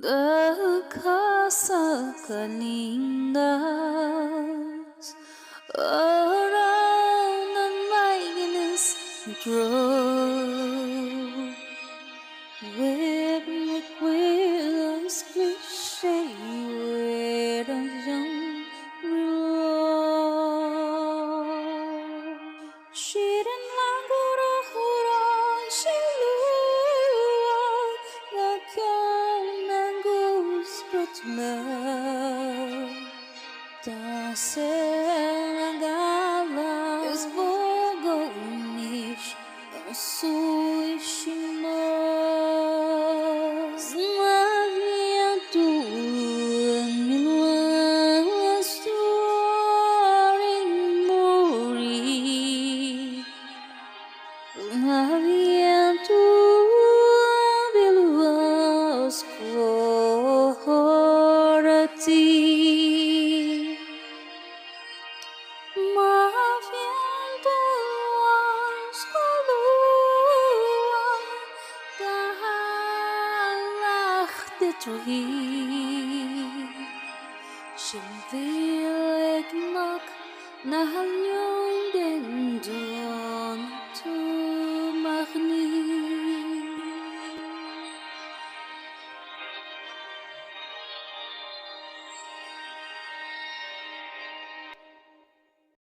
The CASADH around and making us grow with McWilliams cliche with a young she didn't like she the goes but love CASADH is bogonish so ishimos Maria tu milwa story mori Maria tu bilwas forti Shin vill ek nok na han yung den du